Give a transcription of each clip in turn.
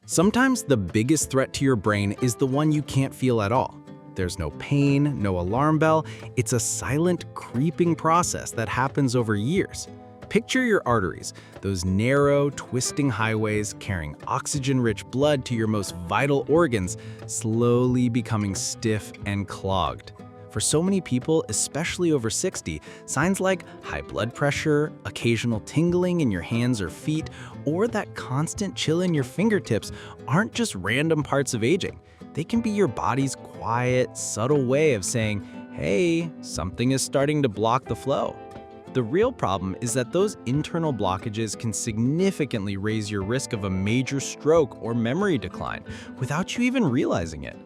Sometimes the biggest threat to your brain is the one you can't feel at all. There's no pain, no alarm bell. It's a silent, creeping process that happens over years. Picture your arteries, those narrow, twisting highways carrying oxygen-rich blood to your most vital organs, slowly becoming stiff and clogged. For so many people, especially over 60, signs like high blood pressure, occasional tingling in your hands or feet, or that constant chill in your fingertips aren't just random parts of aging. They can be your body's quiet, subtle way of saying, hey, something is starting to block the flow. The real problem is that those internal blockages can significantly raise your risk of a major stroke or memory decline without you even realizing it.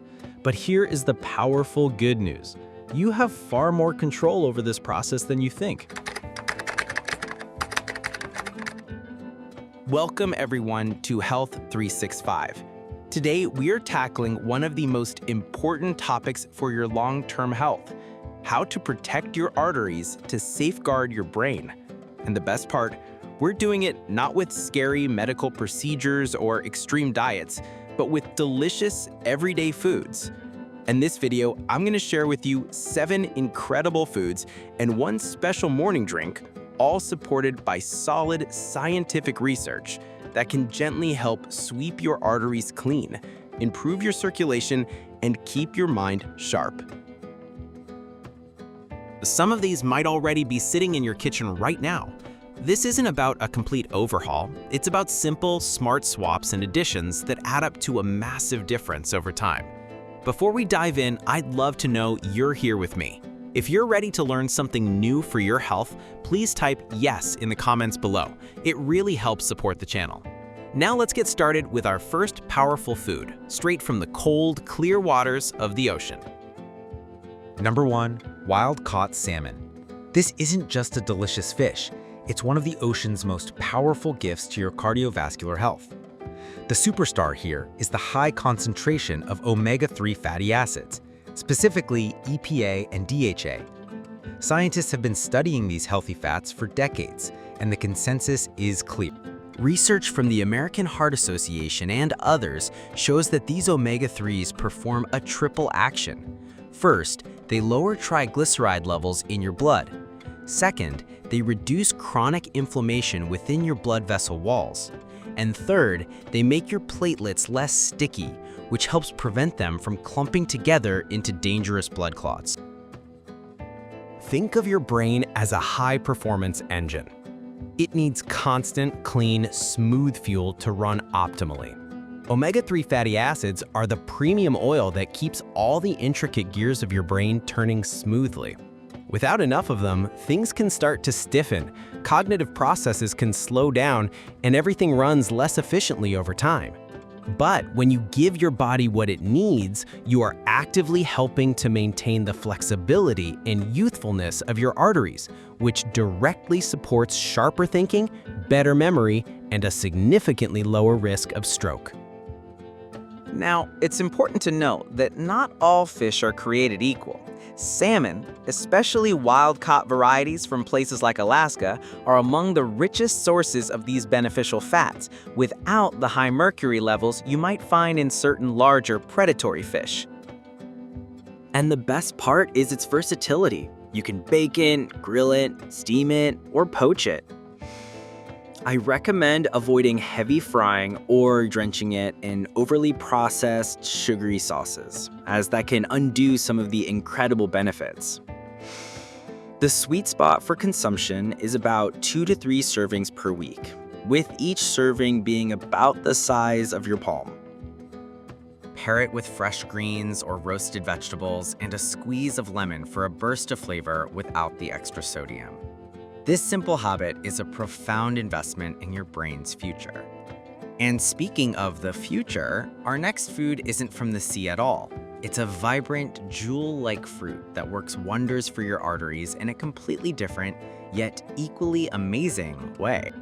But here is the powerful good news. You have far more control over this process than you think. Welcome everyone to Health 365. Today we are tackling one of the most important topics for your long-term health: how to protect your arteries to safeguard your brain. And the best part, we're doing it not with scary medical procedures or extreme diets, but with delicious everyday foods. In this video, I'm going to share with you 7 incredible foods and 1 special morning drink, all supported by solid scientific research that can gently help sweep your arteries clean, improve your circulation, and keep your mind sharp. Some of these might already be sitting in your kitchen right now. This isn't about a complete overhaul. It's about simple, smart swaps and additions that add up to a massive difference over time. Before we dive in, I'd love to know you're here with me. If you're ready to learn something new for your health, please type yes in the comments below. It really helps support the channel. Now let's get started with our first powerful food, straight from the cold, clear waters of the ocean. Number 1, wild-caught salmon. This isn't just a delicious fish. It's one of the ocean's most powerful gifts to your cardiovascular health. The superstar here is the high concentration of omega-3 fatty acids, specifically EPA and DHA. Scientists have been studying these healthy fats for decades, and the consensus is clear. Research from the American Heart Association and others shows that these omega-3s perform a triple action. First, they lower triglyceride levels in your blood. Second, they reduce chronic inflammation within your blood vessel walls. And third, they make your platelets less sticky, which helps prevent them from clumping together into dangerous blood clots. Think of your brain as a high-performance engine. It needs constant, clean, smooth fuel to run optimally. Omega-3 fatty acids are the premium oil that keeps all the intricate gears of your brain turning smoothly. Without enough of them, things can start to stiffen, cognitive processes can slow down, and everything runs less efficiently over time. But when you give your body what it needs, you are actively helping to maintain the flexibility and youthfulness of your arteries, which directly supports sharper thinking, better memory, and a significantly lower risk of stroke. Now, it's important to note that not all fish are created equal. Salmon, especially wild-caught varieties from places like Alaska, are among the richest sources of these beneficial fats, without the high mercury levels you might find in certain larger predatory fish. And the best part is its versatility. You can bake it, grill it, steam it, or poach it. I recommend avoiding heavy frying or drenching it in overly processed, sugary sauces, as that can undo some of the incredible benefits. The sweet spot for consumption is about 2 to 3 servings per week, with each serving being about the size of your palm. Pair it with fresh greens or roasted vegetables and a squeeze of lemon for a burst of flavor without the extra sodium. This simple habit is a profound investment in your brain's future. And speaking of the future, our next food isn't from the sea at all. It's a vibrant, jewel-like fruit that works wonders for your arteries in a completely different, yet equally amazing way.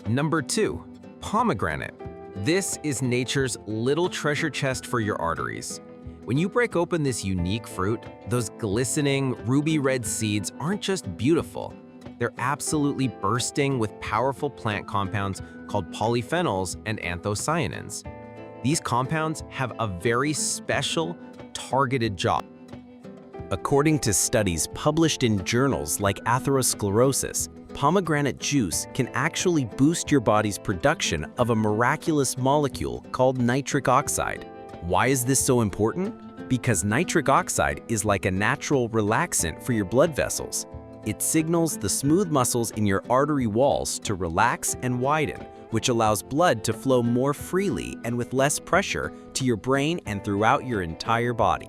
Number 2, pomegranate. This is nature's little treasure chest for your arteries. When you break open this unique fruit, those glistening, ruby red seeds aren't just beautiful. They're absolutely bursting with powerful plant compounds called polyphenols and anthocyanins. These compounds have a very special, targeted job. According to studies published in journals like Atherosclerosis, pomegranate juice can actually boost your body's production of a miraculous molecule called nitric oxide. Why is this so important? Because nitric oxide is like a natural relaxant for your blood vessels. It signals the smooth muscles in your artery walls to relax and widen, which allows blood to flow more freely and with less pressure to your brain and throughout your entire body.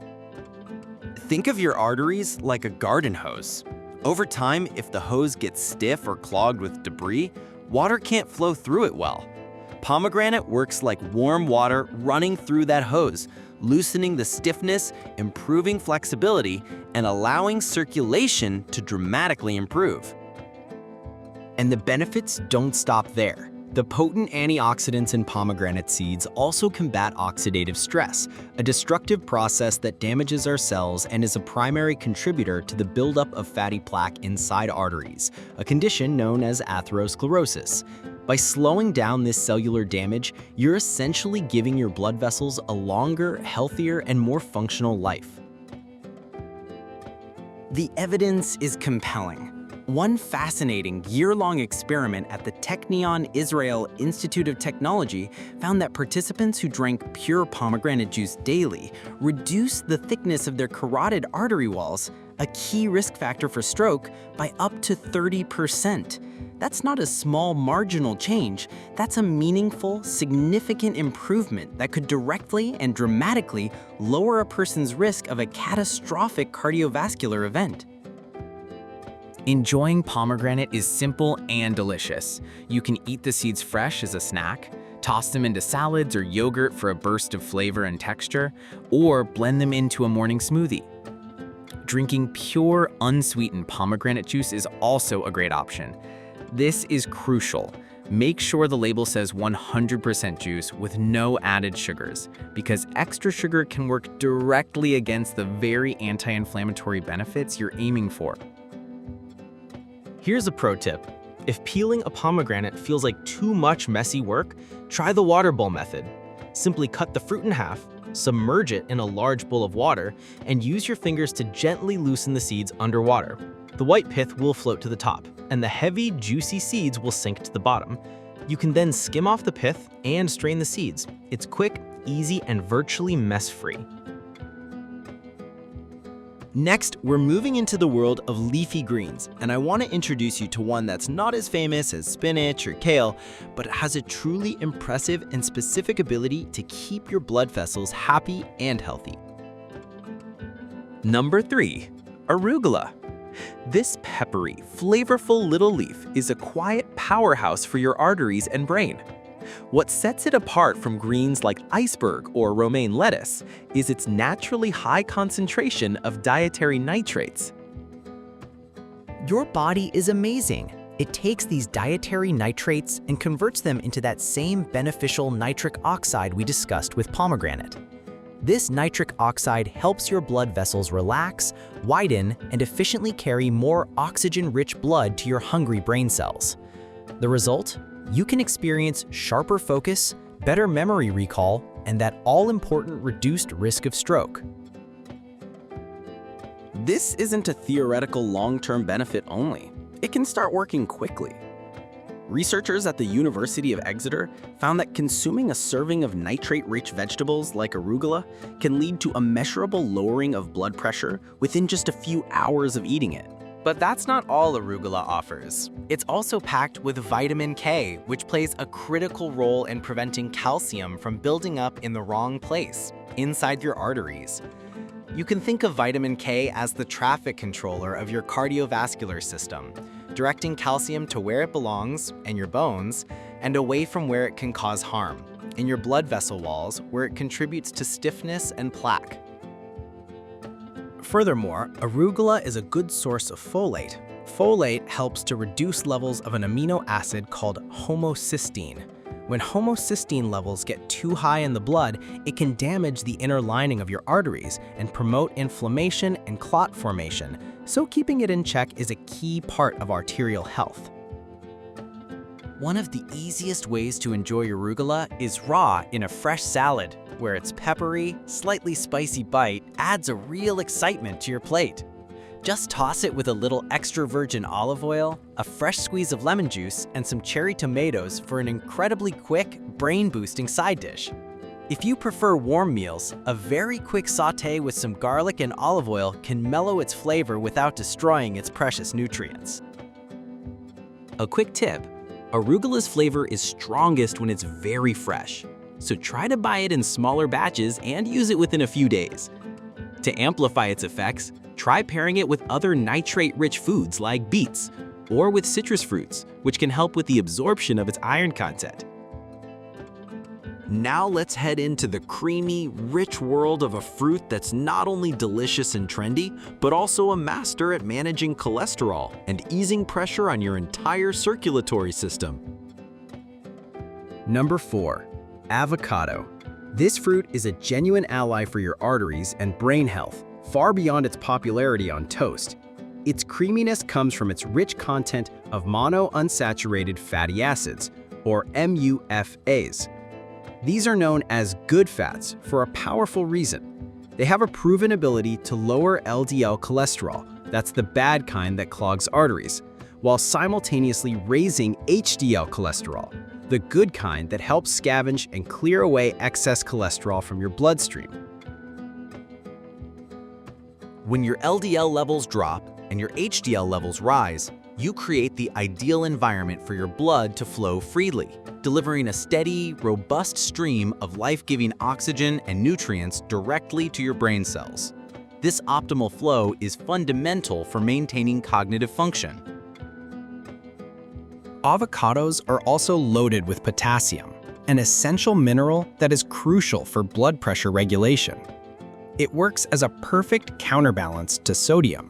Think of your arteries like a garden hose. Over time, if the hose gets stiff or clogged with debris, water can't flow through it well. Pomegranate works like warm water running through that hose, loosening the stiffness, improving flexibility, and allowing circulation to dramatically improve. And the benefits don't stop there. The potent antioxidants in pomegranate seeds also combat oxidative stress, a destructive process that damages our cells and is a primary contributor to the buildup of fatty plaque inside arteries, a condition known as atherosclerosis. By slowing down this cellular damage, you're essentially giving your blood vessels a longer, healthier, and more functional life. The evidence is compelling. One fascinating year-long experiment at the Technion Israel Institute of Technology found that participants who drank pure pomegranate juice daily reduced the thickness of their carotid artery walls, a key risk factor for stroke, by up to 30%. That's not a small marginal change, that's a meaningful, significant improvement that could directly and dramatically lower a person's risk of a catastrophic cardiovascular event. Enjoying pomegranate is simple and delicious. You can eat the seeds fresh as a snack, toss them into salads or yogurt for a burst of flavor and texture, or blend them into a morning smoothie. Drinking pure, unsweetened pomegranate juice is also a great option. This is crucial. Make sure the label says 100% juice with no added sugars, because extra sugar can work directly against the very anti-inflammatory benefits you're aiming for. Here's a pro tip. If peeling a pomegranate feels like too much messy work, try the water bowl method. Simply cut the fruit in half, submerge it in a large bowl of water, and use your fingers to gently loosen the seeds underwater. The white pith will float to the top, and the heavy, juicy seeds will sink to the bottom. You can then skim off the pith and strain the seeds. It's quick, easy, and virtually mess-free. Next, we're moving into the world of leafy greens, and I want to introduce you to one that's not as famous as spinach or kale, but it has a truly impressive and specific ability to keep your blood vessels happy and healthy. Number 3, arugula. This peppery, flavorful little leaf is a quiet powerhouse for your arteries and brain. What sets it apart from greens like iceberg or romaine lettuce is its naturally high concentration of dietary nitrates. Your body is amazing. It takes these dietary nitrates and converts them into that same beneficial nitric oxide we discussed with pomegranate. This nitric oxide helps your blood vessels relax, widen, and efficiently carry more oxygen-rich blood to your hungry brain cells. The result? You can experience sharper focus, better memory recall, and that all-important reduced risk of stroke. This isn't a theoretical long-term benefit only. It can start working quickly. Researchers at the University of Exeter found that consuming a serving of nitrate-rich vegetables like arugula can lead to a measurable lowering of blood pressure within just a few hours of eating it. But that's not all arugula offers. It's also packed with vitamin K, which plays a critical role in preventing calcium from building up in the wrong place, inside your arteries. You can think of vitamin K as the traffic controller of your cardiovascular system, directing calcium to where it belongs, in your bones, and away from where it can cause harm, in your blood vessel walls, where it contributes to stiffness and plaque. Furthermore, arugula is a good source of folate. Folate helps to reduce levels of an amino acid called homocysteine. When homocysteine levels get too high in the blood, it can damage the inner lining of your arteries and promote inflammation and clot formation, so keeping it in check is a key part of arterial health. One of the easiest ways to enjoy arugula is raw in a fresh salad, where its peppery, slightly spicy bite adds a real excitement to your plate. Just toss it with a little extra virgin olive oil, a fresh squeeze of lemon juice, and some cherry tomatoes for an incredibly quick, brain-boosting side dish. If you prefer warm meals, a very quick sauté with some garlic and olive oil can mellow its flavor without destroying its precious nutrients. A quick tip: arugula's flavor is strongest when it's very fresh, so try to buy it in smaller batches and use it within a few days. To amplify its effects, try pairing it with other nitrate-rich foods like beets, or with citrus fruits, which can help with the absorption of its iron content. Now let's head into the creamy, rich world of a fruit that's not only delicious and trendy, but also a master at managing cholesterol and easing pressure on your entire circulatory system. Number 4. Avocado. This fruit is a genuine ally for your arteries and brain health, far beyond its popularity on toast. Its creaminess comes from its rich content of monounsaturated fatty acids, or MUFAs. These are known as good fats for a powerful reason. They have a proven ability to lower LDL cholesterol, that's the bad kind that clogs arteries, while simultaneously raising HDL cholesterol, the good kind that helps scavenge and clear away excess cholesterol from your bloodstream. When your LDL levels drop and your HDL levels rise, you create the ideal environment for your blood to flow freely, delivering a steady, robust stream of life-giving oxygen and nutrients directly to your brain cells. This optimal flow is fundamental for maintaining cognitive function. Avocados are also loaded with potassium, an essential mineral that is crucial for blood pressure regulation. It works as a perfect counterbalance to sodium.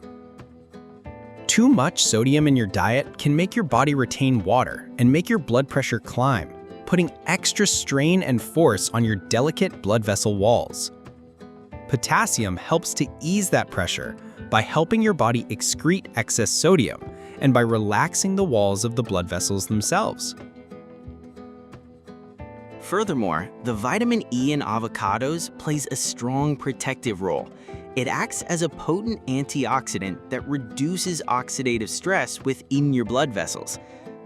Too much sodium in your diet can make your body retain water and make your blood pressure climb, putting extra strain and force on your delicate blood vessel walls. Potassium helps to ease that pressure by helping your body excrete excess sodium and by relaxing the walls of the blood vessels themselves. Furthermore, the vitamin E in avocados plays a strong protective role. It acts as a potent antioxidant that reduces oxidative stress within your blood vessels.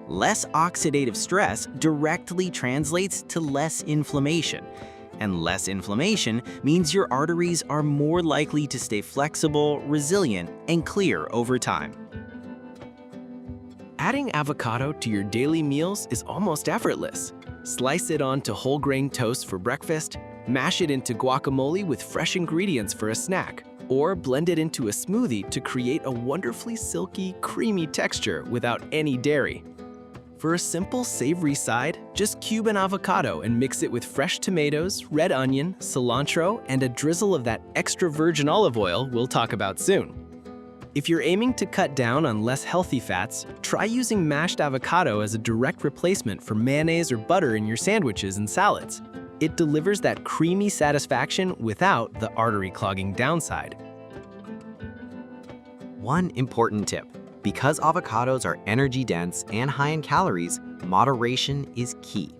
Less oxidative stress directly translates to less inflammation, and less inflammation means your arteries are more likely to stay flexible, resilient, and clear over time. Adding avocado to your daily meals is almost effortless. Slice it onto whole grain toast for breakfast, mash it into guacamole with fresh ingredients for a snack, or blend it into a smoothie to create a wonderfully silky, creamy texture without any dairy. For a simple, savory side, just cube an avocado and mix it with fresh tomatoes, red onion, cilantro, and a drizzle of that extra virgin olive oil we'll talk about soon. If you're aiming to cut down on less healthy fats, try using mashed avocado as a direct replacement for mayonnaise or butter in your sandwiches and salads. It delivers that creamy satisfaction without the artery-clogging downside. One important tip: because avocados are energy-dense and high in calories, moderation is key.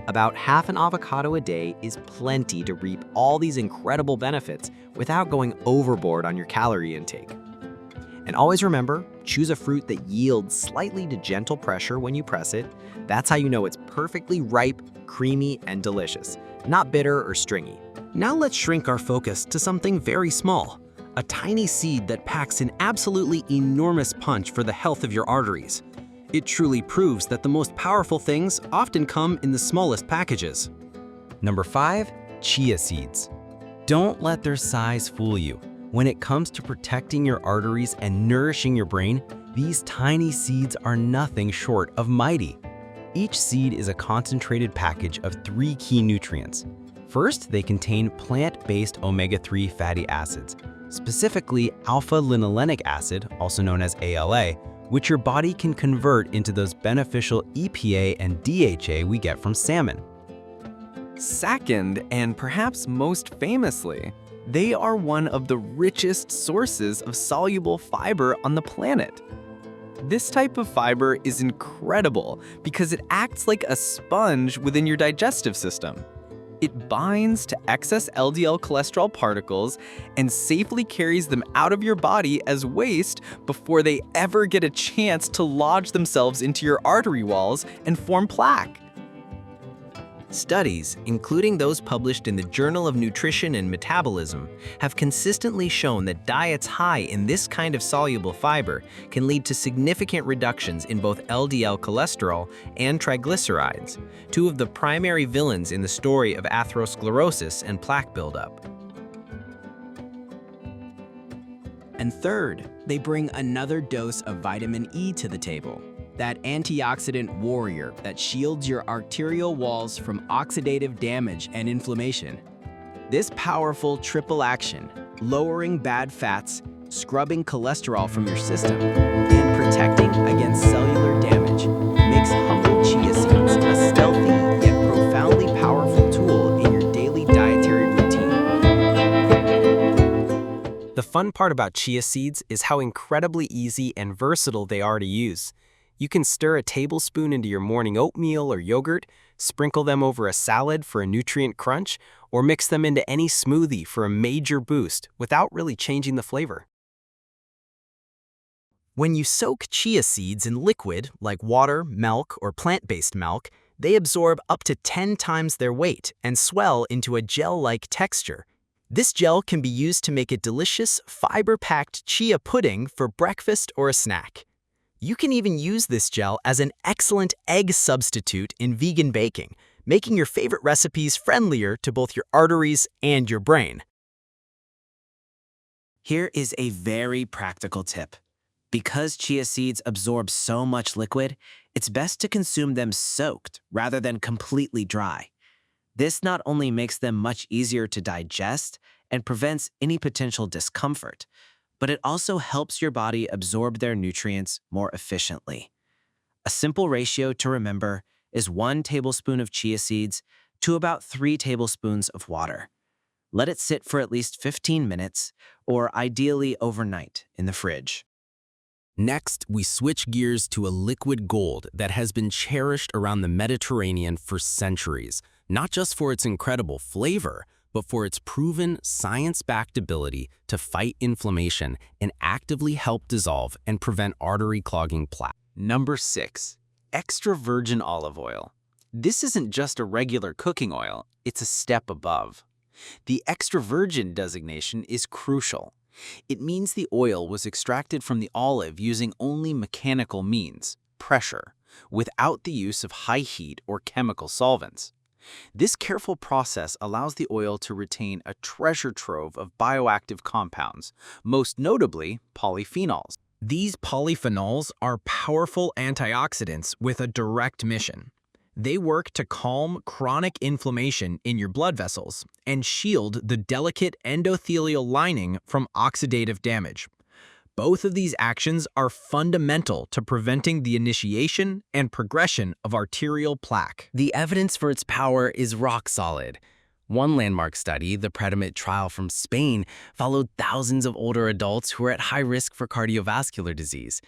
About half an avocado a day is plenty to reap all these incredible benefits without going overboard on your calorie intake. And always remember, choose a fruit that yields slightly to gentle pressure when you press it. That's how you know it's perfectly ripe, creamy, and delicious, not bitter or stringy. Now let's shrink our focus to something very small, a tiny seed that packs an absolutely enormous punch for the health of your arteries. It truly proves that the most powerful things often come in the smallest packages. Number 5. Chia seeds. Don't let their size fool you. When it comes to protecting your arteries and nourishing your brain, these tiny seeds are nothing short of mighty. Each seed is a concentrated package of 3 key nutrients. First, they contain plant-based omega-3 fatty acids, specifically alpha-linolenic acid, also known as ALA, which your body can convert into those beneficial EPA and DHA we get from salmon. Second, and perhaps most famously, they are one of the richest sources of soluble fiber on the planet. This type of fiber is incredible because it acts like a sponge within your digestive system. It binds to excess LDL cholesterol particles and safely carries them out of your body as waste before they ever get a chance to lodge themselves into your artery walls and form plaque. Studies, including those published in the Journal of Nutrition and Metabolism, have consistently shown that diets high in this kind of soluble fiber can lead to significant reductions in both LDL cholesterol and triglycerides, two of the primary villains in the story of atherosclerosis and plaque buildup. And third, they bring another dose of vitamin E to the table. That antioxidant warrior that shields your arterial walls from oxidative damage and inflammation. This powerful triple action, lowering bad fats, scrubbing cholesterol from your system, and protecting against cellular damage, makes humble chia seeds a stealthy yet profoundly powerful tool in your daily dietary routine. The fun part about chia seeds is how incredibly easy and versatile they are to use. You can stir a tablespoon into your morning oatmeal or yogurt, sprinkle them over a salad for a nutrient crunch, or mix them into any smoothie for a major boost without really changing the flavor. When you soak chia seeds in liquid, like water, milk, or plant-based milk, they absorb up to 10 times their weight and swell into a gel-like texture. This gel can be used to make a delicious, fiber-packed chia pudding for breakfast or a snack. You can even use this gel as an excellent egg substitute in vegan baking, making your favorite recipes friendlier to both your arteries and your brain. Here is a very practical tip. Because chia seeds absorb so much liquid, it's best to consume them soaked rather than completely dry. This not only makes them much easier to digest and prevents any potential discomfort, but it also helps your body absorb their nutrients more efficiently. A simple ratio to remember is 1 tablespoon of chia seeds to about 3 tablespoons of water. Let it sit for at least 15 minutes, or ideally overnight in the fridge. Next, we switch gears to a liquid gold that has been cherished around the Mediterranean for centuries, not just for its incredible flavor, but for its proven science-backed ability to fight inflammation and actively help dissolve and prevent artery clogging plaque. Number 6, extra virgin olive oil. This isn't just a regular cooking oil, it's a step above. The extra virgin designation is crucial. It means the oil was extracted from the olive using only mechanical means, pressure, without the use of high heat or chemical solvents. This careful process allows the oil to retain a treasure trove of bioactive compounds, most notably polyphenols. These polyphenols are powerful antioxidants with a direct mission. They work to calm chronic inflammation in your blood vessels and shield the delicate endothelial lining from oxidative damage. Both of these actions are fundamental to preventing the initiation and progression of arterial plaque. The evidence for its power is rock solid. One landmark study, the Pomegranate trial from Spain, followed thousands of older adults who were at high risk for cardiovascular disease.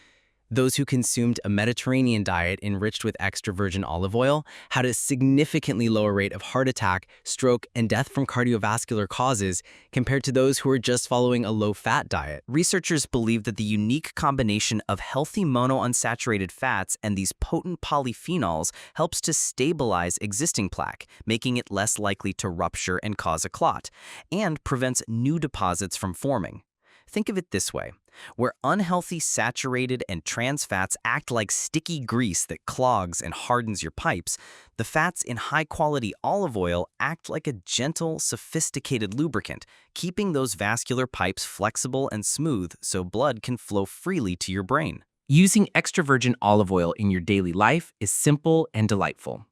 Those who consumed a Mediterranean diet enriched with extra virgin olive oil had a significantly lower rate of heart attack, stroke, and death from cardiovascular causes compared to those who were just following a low-fat diet. Researchers believe that the unique combination of healthy monounsaturated fats and these potent polyphenols helps to stabilize existing plaque, making it less likely to rupture and cause a clot, and prevents new deposits from forming. Think of it this way. Where unhealthy saturated and trans fats act like sticky grease that clogs and hardens your pipes, the fats in high-quality olive oil act like a gentle, sophisticated lubricant, keeping those vascular pipes flexible and smooth so blood can flow freely to your brain. Using extra virgin olive oil in your daily life is simple and delightful.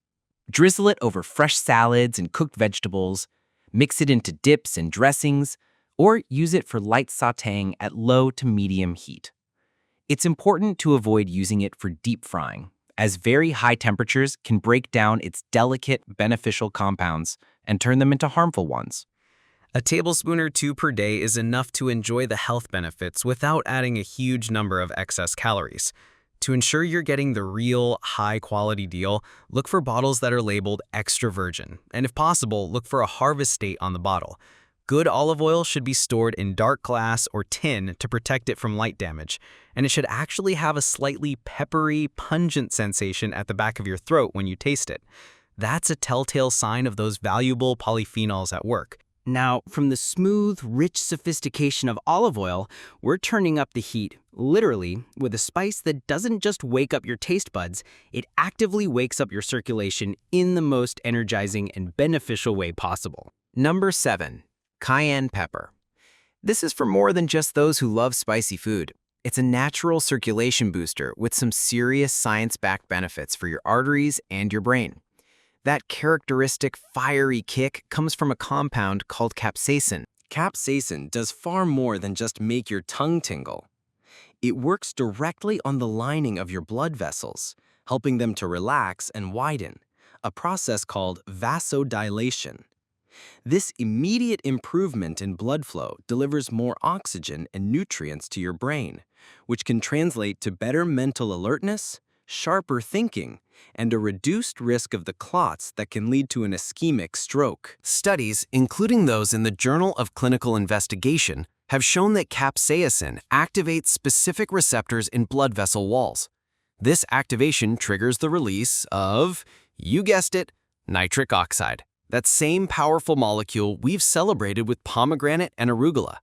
Drizzle it over fresh salads and cooked vegetables, mix it into dips and dressings, or use it for light sautéing at low to medium heat. It's important to avoid using it for deep frying, as very high temperatures can break down its delicate, beneficial compounds and turn them into harmful ones. A tablespoon or 2 per day is enough to enjoy the health benefits without adding a huge number of excess calories. To ensure you're getting the real, high-quality deal, look for bottles that are labeled extra virgin, and if possible, look for a harvest date on the bottle. Good olive oil should be stored in dark glass or tin to protect it from light damage, and it should actually have a slightly peppery, pungent sensation at the back of your throat when you taste it. That's a telltale sign of those valuable polyphenols at work. Now, from the smooth, rich sophistication of olive oil, we're turning up the heat, literally, with a spice that doesn't just wake up your taste buds, it actively wakes up your circulation in the most energizing and beneficial way possible. Number 7. Cayenne pepper. This is for more than just those who love spicy food. It's a natural circulation booster with some serious science-backed benefits for your arteries and your brain. That characteristic fiery kick comes from a compound called capsaicin. Capsaicin does far more than just make your tongue tingle. It works directly on the lining of your blood vessels, helping them to relax and widen, a process called vasodilation. This immediate improvement in blood flow delivers more oxygen and nutrients to your brain, which can translate to better mental alertness, sharper thinking, and a reduced risk of the clots that can lead to an ischemic stroke. Studies, including those in the Journal of Clinical Investigation, have shown that capsaicin activates specific receptors in blood vessel walls. This activation triggers the release of, you guessed it, nitric oxide, that same powerful molecule we've celebrated with pomegranate and arugula.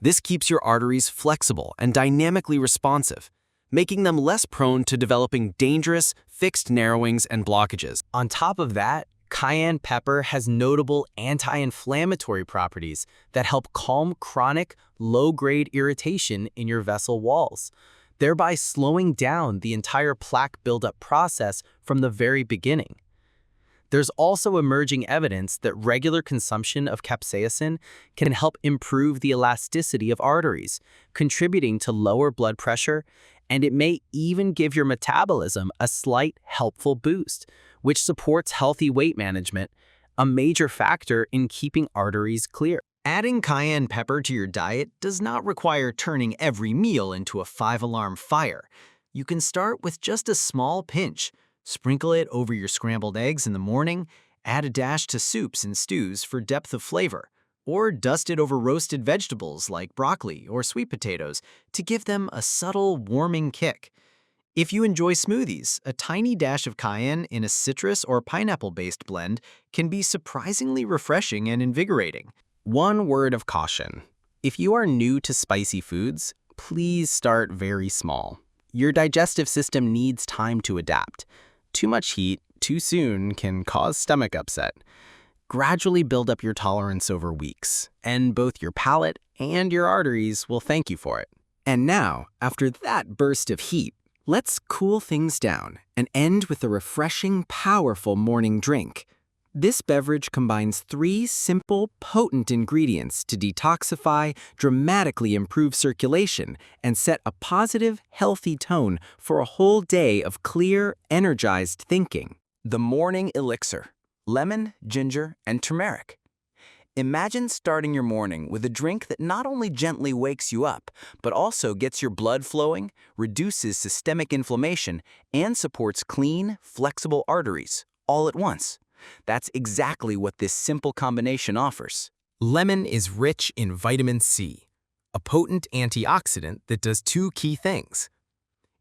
This keeps your arteries flexible and dynamically responsive, making them less prone to developing dangerous, fixed narrowings and blockages. On top of that, cayenne pepper has notable anti-inflammatory properties that help calm chronic, low-grade irritation in your vessel walls, thereby slowing down the entire plaque buildup process from the very beginning. There's also emerging evidence that regular consumption of capsaicin can help improve the elasticity of arteries, contributing to lower blood pressure, and it may even give your metabolism a slight helpful boost, which supports healthy weight management, a major factor in keeping arteries clear. Adding cayenne pepper to your diet does not require turning every meal into a 5-alarm fire. You can start with just a small pinch. Sprinkle it over your scrambled eggs in the morning, add a dash to soups and stews for depth of flavor, or dust it over roasted vegetables like broccoli or sweet potatoes to give them a subtle, warming kick. If you enjoy smoothies, a tiny dash of cayenne in a citrus or pineapple-based blend can be surprisingly refreshing and invigorating. One word of caution. If you are new to spicy foods, please start very small. Your digestive system needs time to adapt. Too much heat too soon can cause stomach upset. Gradually build up your tolerance over weeks, and both your palate and your arteries will thank you for it. And now, after that burst of heat, let's cool things down and end with a refreshing, powerful morning drink. This beverage combines 3 simple, potent ingredients to detoxify, dramatically improve circulation, and set a positive, healthy tone for a whole day of clear, energized thinking. The Morning Elixir: lemon, ginger, and turmeric. Imagine starting your morning with a drink that not only gently wakes you up, but also gets your blood flowing, reduces systemic inflammation, and supports clean, flexible arteries, all at once. That's exactly what this simple combination offers. Lemon is rich in vitamin C, a potent antioxidant that does 2 key things.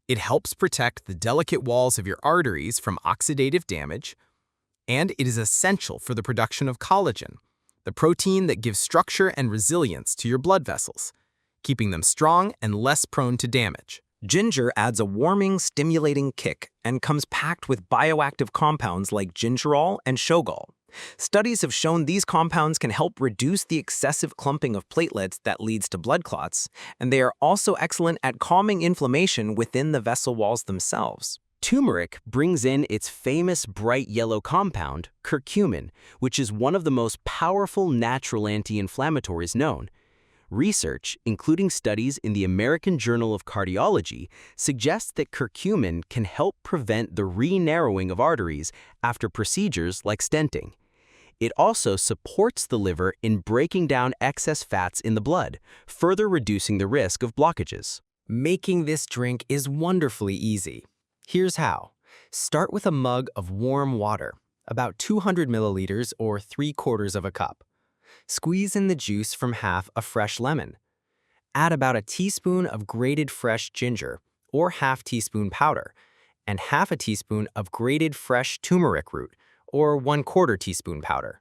It helps protect the delicate walls of your arteries from oxidative damage, and it is essential for the production of collagen, the protein that gives structure and resilience to your blood vessels, keeping them strong and less prone to damage. Ginger adds a warming, stimulating kick and comes packed with bioactive compounds like gingerol and shogal. Studies have shown these compounds can help reduce the excessive clumping of platelets that leads to blood clots, and they are also excellent at calming inflammation within the vessel walls themselves. Turmeric brings in its famous bright yellow compound, curcumin, which is one of the most powerful natural anti-inflammatories known. Research, including studies in the American Journal of Cardiology, suggests that curcumin can help prevent the re-narrowing of arteries after procedures like stenting. It also supports the liver in breaking down excess fats in the blood, further reducing the risk of blockages. Making this drink is wonderfully easy. Here's how. Start with a mug of warm water, about 200 milliliters or 3/4 of a cup. Squeeze in the juice from half a fresh lemon. Add about a teaspoon of grated fresh ginger, or half teaspoon powder, and half a teaspoon of grated fresh turmeric root, or 1/4 teaspoon powder.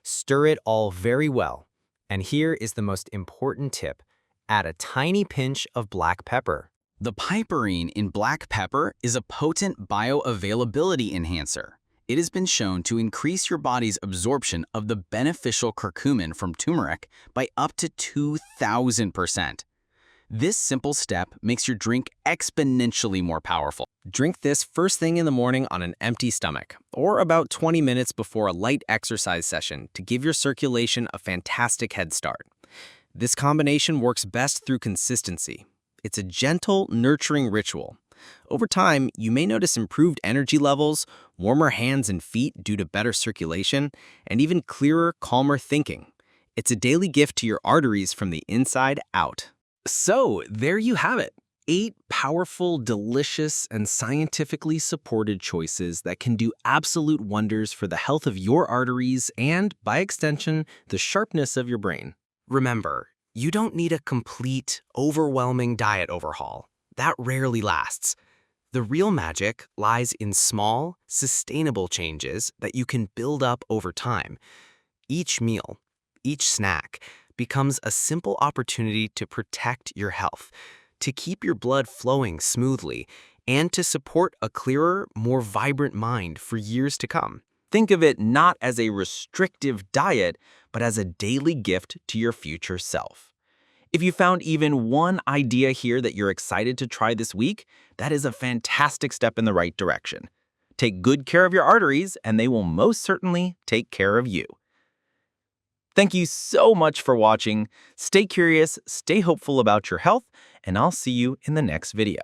Stir it all very well. And here is the most important tip. Add a tiny pinch of black pepper. The piperine in black pepper is a potent bioavailability enhancer. It has been shown to increase your body's absorption of the beneficial curcumin from turmeric by up to 2,000%. This simple step makes your drink exponentially more powerful. Drink this first thing in the morning on an empty stomach, or about 20 minutes before a light exercise session to give your circulation a fantastic head start. This combination works best through consistency. It's a gentle, nurturing ritual. Over time, you may notice improved energy levels, warmer hands and feet due to better circulation, and even clearer, calmer thinking. It's a daily gift to your arteries from the inside out. So, there you have it. 8 powerful, delicious, and scientifically supported choices that can do absolute wonders for the health of your arteries and, by extension, the sharpness of your brain. Remember, you don't need a complete, overwhelming diet overhaul. That rarely lasts. The real magic lies in small, sustainable changes that you can build up over time. Each meal, each snack, becomes a simple opportunity to protect your health, to keep your blood flowing smoothly, and to support a clearer, more vibrant mind for years to come. Think of it not as a restrictive diet, but as a daily gift to your future self. If you found even one idea here that you're excited to try this week, that is a fantastic step in the right direction. Take good care of your arteries, and they will most certainly take care of you. Thank you so much for watching. Stay curious, stay hopeful about your health, and I'll see you in the next video.